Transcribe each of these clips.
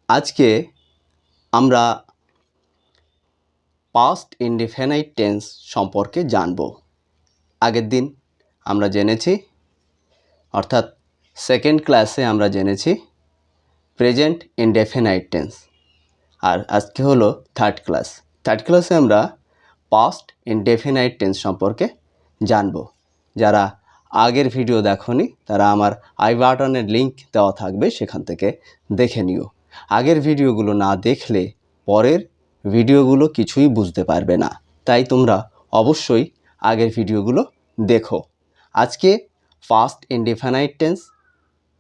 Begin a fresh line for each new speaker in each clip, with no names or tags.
আজকে আমরা past indefinite tense সম্পর্কে জানব। আগের দিন আমরা জেনেছি, অর্থাৎ সেকেন্ড ক্লাসে আমরা জেনেছি প্রেজেন্ট ইনডেফিনাইট টেন্স, আর আজকে হলো থার্ড ক্লাসে আমরা পাস্ট ইনডেফিনাইট টেন্স সম্পর্কে জানব। যারা আগের ভিডিও দেখোনি তারা আমার আই বাটনের লিঙ্ক দেওয়া থাকবে, সেখান থেকে দেখে নিও। আগের ভিডিওগুলো না দেখলে পরের ভিডিওগুলো কিছুই বুঝতে পারবে না, তাই তোমরা অবশ্যই আগের ভিডিওগুলো দেখো। আজকে পাস্ট ইনডেফিনাইট টেন্স,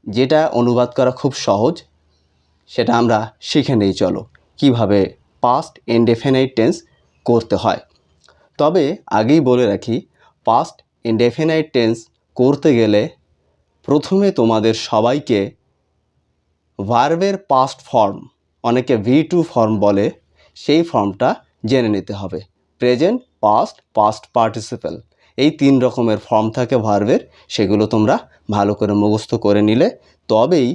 যেটা অনুবাদ করা খুব সহজ, সেটা আমরা শিখে নেই। চলো কিভাবে পাস্ট ইনডেফিনাইট টেন্স করতে হয়। তবে আগেই বলে রাখি, পাস্ট ইনডেফিনাইট টেন্স করতে গেলে প্রথমে তোমাদের সবাইকে ভার্বের পাস্ট ফর্ম, অনেকে V2 ফর্ম বলে, সেই ফর্মটা জেনে নিতে হবে। প্রেজেন্ট, পাস্ট, পাস্ট পার্টিসিপেল, এই 3 রকমের ফর্ম থাকে ভার্বের, সেগুলো তোমরা ভালো করে মুখস্থ করে নিলে তবেই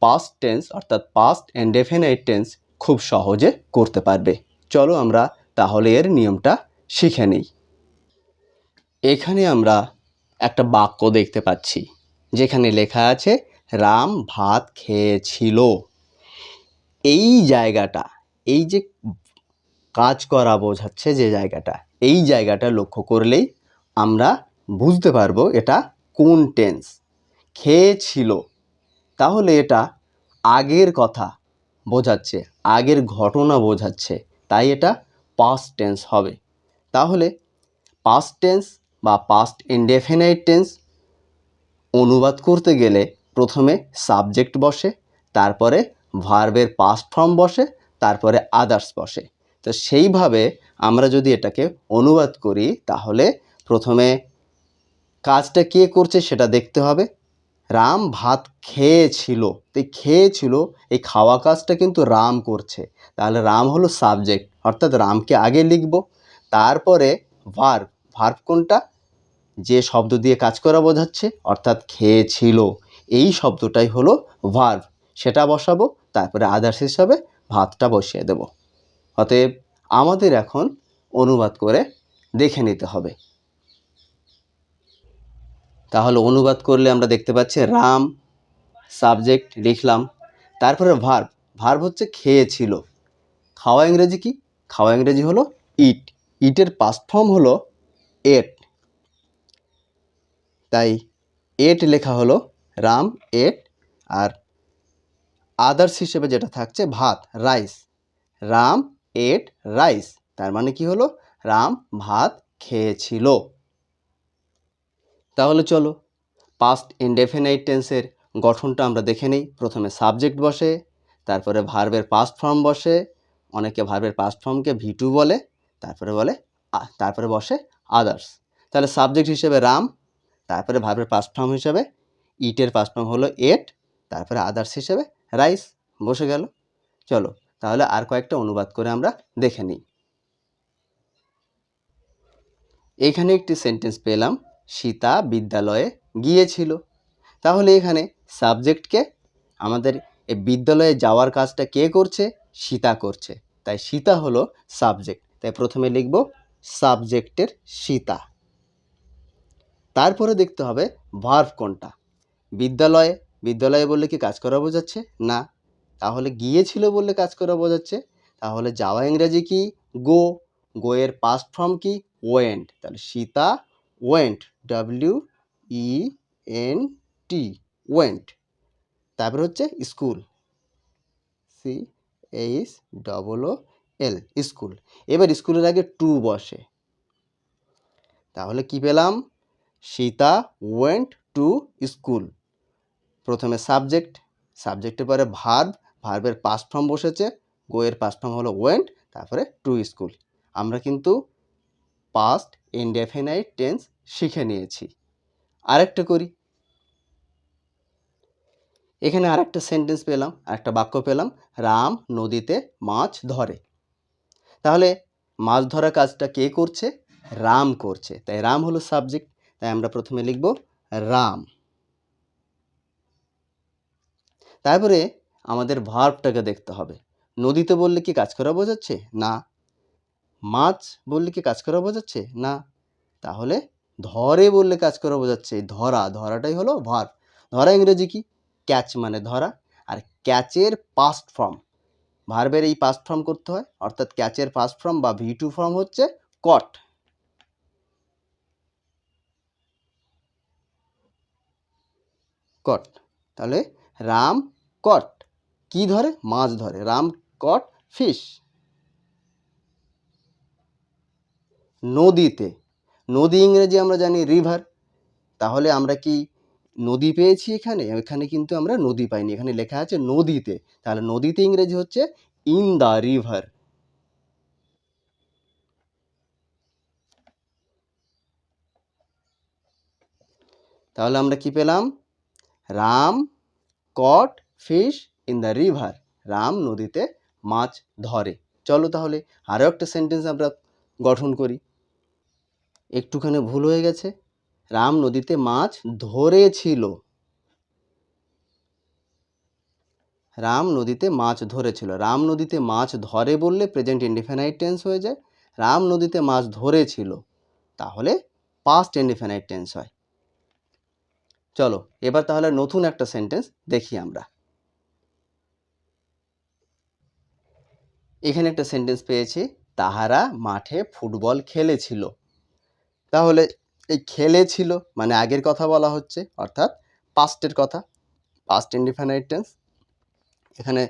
পাস্ট টেন্স অর্থাৎ পাস্ট ইনডেফিনাইট টেন্স খুব সহজে করতে পারবে। চলো আমরা তাহলে এর নিয়মটা শিখে নিই। এখানে আমরা একটা বাক্য দেখতে পাচ্ছি, যেখানে লেখা আছে রাম ভাত খেয়েছিল। এই জায়গাটা, এই যে কাজ করা বোঝাচ্ছে যে জায়গাটা, এই জায়গাটা লক্ষ্য করলেই আমরা বুঝতে পারবো এটা কোন টেন্স। খেয়েছিল, তাহলে এটা আগের কথা বোঝাচ্ছে, আগের ঘটনা বোঝাচ্ছে, তাই এটা পাস্ট টেন্স হবে। তাহলে পাস্ট টেন্স বা পাস্ট ইনডেফিনাইট টেন্স অনুবাদ করতে গেলে প্রথমে সাবজেক্ট বসে, তারপরে ভার্বের পাস্ট ফর্ম বসে, তারপরে আদার্স বসে। তো সেইভাবে আমরা যদি এটাকে অনুবাদ করি, তাহলে প্রথমে কাজটা কে করছে সেটা দেখতে হবে। রাম ভাত খেয়েছিল, এই খেয়েছিল, এই খাওয়া কাজটা কিন্তু রাম করছে, তাহলে রাম হলো সাবজেক্ট, অর্থাৎ রামকে আগে লিখব। তারপরে ভার্ব, ভার্ব কোনটা, যে শব্দ দিয়ে কাজ করা বোঝাচ্ছে, অর্থাৎ খেয়েছিল, এই শব্দটাই হলো ভার্ব, সেটা বসাবো। তারপরে আদার্স হিসাবে ভাতটা বসিয়ে দেব। অতএব আমাদের এখন অনুবাদ করে দেখে নিতে হবে। তাহলে অনুবাদ করলে আমরা দেখতে পাচ্ছি রাম সাবজেক্ট লিখলাম, তারপরে ভার্ব, ভার্ব হচ্ছে খেয়েছিল। খাওয়া ইংরেজি কি? খাওয়া ইংরেজি হলো ইট, ইটের পাস্ট ফর্ম হলো এট, তাই এট লেখা হলো রাম এট। আর আদার্স হিসেবে যেটা থাকছে ভাত, রাইস, রাম এট রাইস, তার মানে কি হলো রাম ভাত খেয়েছিল। তাহলে চলো পাস্ট ইনডেফিনাইট টেন্সের গঠনটা আমরা দেখে নিই। প্রথমে সাবজেক্ট বসে, তারপরে ভার্বের পাস্ট ফর্ম বসে, অনেকে ভার্বের পাস্ট ফর্মকে V2 বলে, তারপরে বসে আদার্স। তাহলে সাবজেক্ট হিসেবে রাম, তারপরে ভার্বের পাস্ট ফর্ম হিসেবে ইটের পাস্ট ফর্ম হলো এট, তারপরে আদার্স হিসেবে রাইস বসে গেল। চলো তাহলে আর কয়েকটা অনুবাদ করে আমরা দেখে নিই। এখানে একটি সেন্টেন্স পেলাম, সীতা বিদ্যালয়ে গিয়েছিল। তাহলে এখানে সাবজেক্টকে, আমাদের এই বিদ্যালয়ে যাওয়ার কাজটা কে করছে? সীতা করছে, তাই সীতা হলো সাবজেক্ট, তাই প্রথমে লিখব সাবজেক্টের সীতা। তারপরে দেখতে হবে ভার্ব কোনটা। বিদ্যালয়ে, বিদ্যালয়ে বললে কি কাজ করা বোঝাচ্ছে? না। তাহলে গিয়েছিল বললে কাজ করা বোঝাচ্ছে, তাহলে যাওয়া ইংরেজি কি? গো, গো এর পাস্ট ফর্ম কি? ওয়েন্ট, তাহলে সীতা ওয়েন্ট, WENT, ওয়েন্ট। তারপর হচ্ছে স্কুল, CHOOL, স্কুল। এবার স্কুলের আগে টু বসে, তাহলে কি পেলাম? Sita went to school. প্রথমে সাবজেক্ট, সাবজেক্টের পরে ভার্ব, ভার্বের পাস্ট ফর্ম বসেছে, গো এর পাস্ট ফর্ম হলো ওয়েন্ট, তারপরে টু স্কুল। আমরা কিন্তু পাস্ট ইনডেফিনাইট টেন্স শিখে নিয়েছি। আরেকটা করি, এখানে আরেকটা সেন্টেন্স পেলাম, আরেকটা বাক্য পেলাম, রাম নদীতে মাছ ধরে। তাহলে মাছ ধরা কাজটা কে করছে? রাম করছে, তাই রাম হলো সাবজেক্ট, তাই আমরা প্রথমে লিখব রাম। তারপরে আমাদের ভার্বটাকে দেখতে হবে। নদীতে বললে কি কাজ করা বোঝাচ্ছে? না। মাছ বললে কি কাজ করা বোঝাচ্ছে? না। তাহলে ধরে বললে কাজ করা বোঝাচ্ছে। ধরা, ধরাটাই হলো ভার্ব। ধরা ইংরেজি কি? ক্যাচ মানে ধরা। আর ক্যাচের পাস্ট ফর্ম, ভার্বের এই পাস্ট ফর্ম করতে হয়, অর্থাৎ ক্যাচের পাস্ট ফর্ম বা V2 ফর্ম হচ্ছে কট। কট। তাহলে রাম কট কি ধরে? মাছ ধরে। Ram caught fish. নদীতে, নদী ইংরেজি আমরা জানি রিভার। তাহলে আমরা কি নদী পেয়েছি এখানে? এখানে কিন্তু আমরা নদী পাইনি, এখানে লেখা আছে নদীতে। তাহলে নদীতে ইংরেজি হচ্ছে ইন দ্য রিভার। তাহলে আমরা কি পেলাম? Ram caught fish in the river. Ram নদীতে মাছ ধরে। চলো তাহলে আরও একটা সেন্টেন্স আমরা গঠন করি। একটুখানি ভুল হয়ে গেছে। রাম নদীতে মাছ ধরেছিল। রাম নদীতে মাছ ধরেছিল। রাম নদীতে মাছ ধরে বললে প্রেজেন্ট ইনডিফিনাইট টেন্স হয়ে যায়। রাম নদীতে মাছ ধরেছিল, তাহলে পাস্ট ইনডিফিনাইট টেন্স হয়। চলো এবার তাহলে নতুন একটা সেন্টেন্স দেখি আমরা। এখানে একটা সেন্টেন্স পেয়েছি, তাহারা মাঠে ফুটবল খেলেছিল। তাহলে এই খেলেছিল মানে আগের কথা বলা হচ্ছে, অর্থাৎ পাস্টের কথা, পাস্ট ইনডিফিনাইট টেন্স। এখানে